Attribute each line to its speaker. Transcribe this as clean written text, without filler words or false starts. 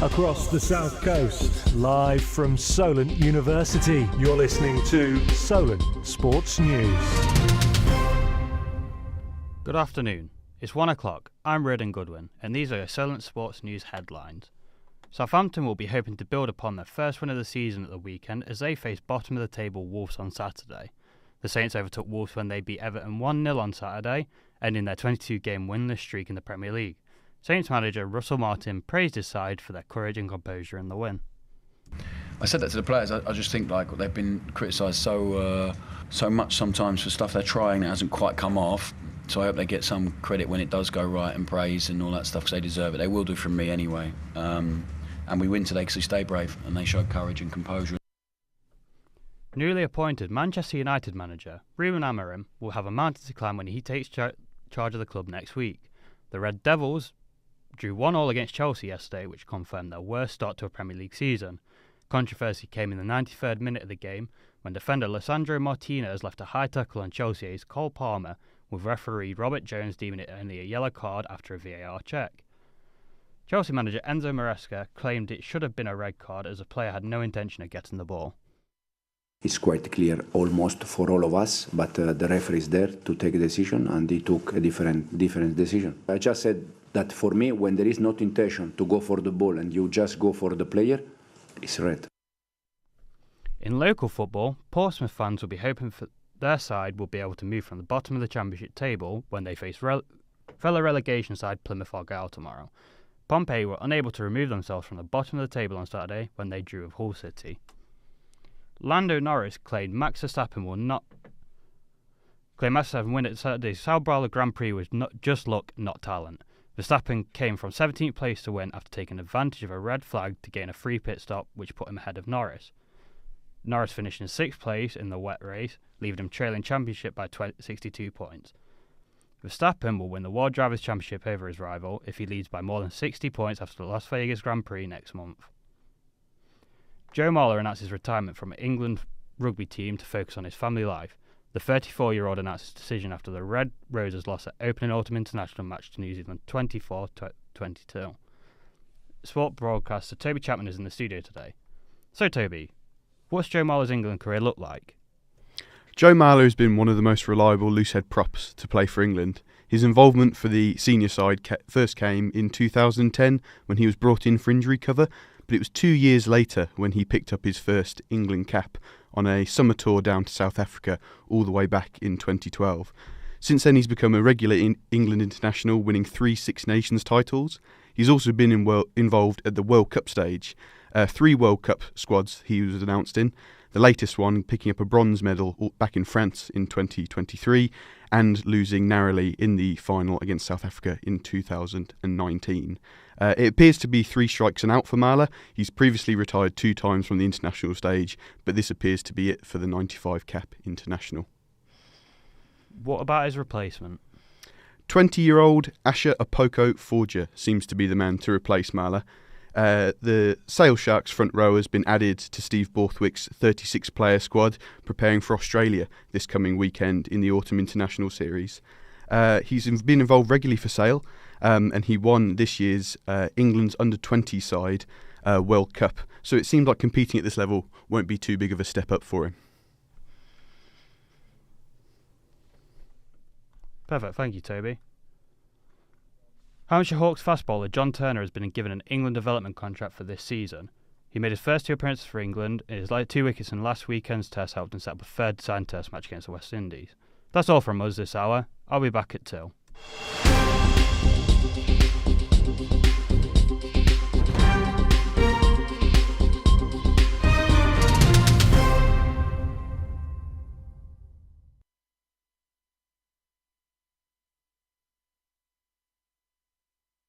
Speaker 1: Across the South Coast, live from Solent University, you're listening to Solent Sports News.
Speaker 2: Good afternoon. It's 1 o'clock. I'm Reardon Goodwin, and these are your Solent Sports News headlines. Southampton will be hoping to build upon their first win of the season at the weekend as they face bottom of the table Wolves on Saturday. The Saints overtook Wolves when they beat Everton 1-0 on Saturday, ending their 22-game winless streak in the Premier League. Saints manager Russell Martin praised his side for their courage and composure in the win.
Speaker 3: I said that to the players. I just think like they've been criticised so much sometimes for stuff they're trying that hasn't quite come off. So I hope they get some credit when it does go right and praise and all that stuff because they deserve it. They will do from me anyway. And we win today because they stay brave and they show courage and composure.
Speaker 2: Newly appointed Manchester United manager Ruben Amorim will have a mountain to climb when he takes charge of the club next week. The Red Devils drew 1-1 against Chelsea yesterday, which confirmed their worst start to a Premier League season. Controversy came in the 93rd minute of the game when defender Lisandro Martinez left a high tackle on Chelsea's Cole Palmer, with referee Robert Jones deeming it only a yellow card after a VAR check. Chelsea manager Enzo Maresca claimed it should have been a red card as the player had no intention of getting the ball.
Speaker 4: It's quite clear almost for all of us, but the referee is there to take a decision and he took a different decision. I just said that for me, when there is not intention to go for the ball and you just go for the player, it's red.
Speaker 2: In local football, Portsmouth fans will be hoping for their side will be able to move from the bottom of the Championship table when they face fellow relegation side Plymouth Argyle tomorrow. Pompey were unable to remove themselves from the bottom of the table on Saturday when they drew with Hull City. Lando Norris claimed Max Verstappen win at Saturday's Sao Paulo Grand Prix was not just luck, not talent. Verstappen came from 17th place to win after taking advantage of a red flag to gain a free pit stop, which put him ahead of Norris. Norris finished in 6th place in the wet race, leaving him trailing championship by 62 points. Verstappen will win the World Drivers' Championship over his rival if he leads by more than 60 points after the Las Vegas Grand Prix next month. Joe Marler announced his retirement from an England rugby team to focus on his family life. The 34-year-old announced his decision after the Red Roses lost their opening autumn international match to New Zealand 24-22. Sport broadcaster Toby Chapman is in the studio today. So Toby, what's Joe Marler's England career look like?
Speaker 5: Joe Marler has been one of the most reliable loosehead props to play for England. His involvement for the senior side first came in 2010 when he was brought in for injury cover, but it was 2 years later when he picked up his first England cap on a summer tour down to South Africa all the way back in 2012. Since then he's become a regular England international, winning 3 Six Nations titles. He's also been involved at the World Cup stage. 3 World Cup squads he was announced in, the latest one picking up a bronze medal back in France in 2023 and losing narrowly in the final against South Africa in 2019. It appears to be 3 strikes and out for Marler. He's previously retired 2 times from the international stage, but this appears to be it for the 95 cap international.
Speaker 2: What about his replacement?
Speaker 5: 20-year-old Asher Apoko Forger seems to be the man to replace Marler. The Sale Sharks front row has been added to Steve Borthwick's 36-player squad, preparing for Australia this coming weekend in the Autumn International Series. He's been involved regularly for Sale, and he won this year's England's under-20 side World Cup. So it seemed like competing at this level won't be too big of a step up for him.
Speaker 2: Perfect, thank you, Toby. Hampshire Hawks fast bowler John Turner has been given an England development contract for this season. He made his first 2 appearances for England, and his 2 wickets in last weekend's test helped him set up a third-time test match against the West Indies. That's all from us this hour. I'll be back at 2.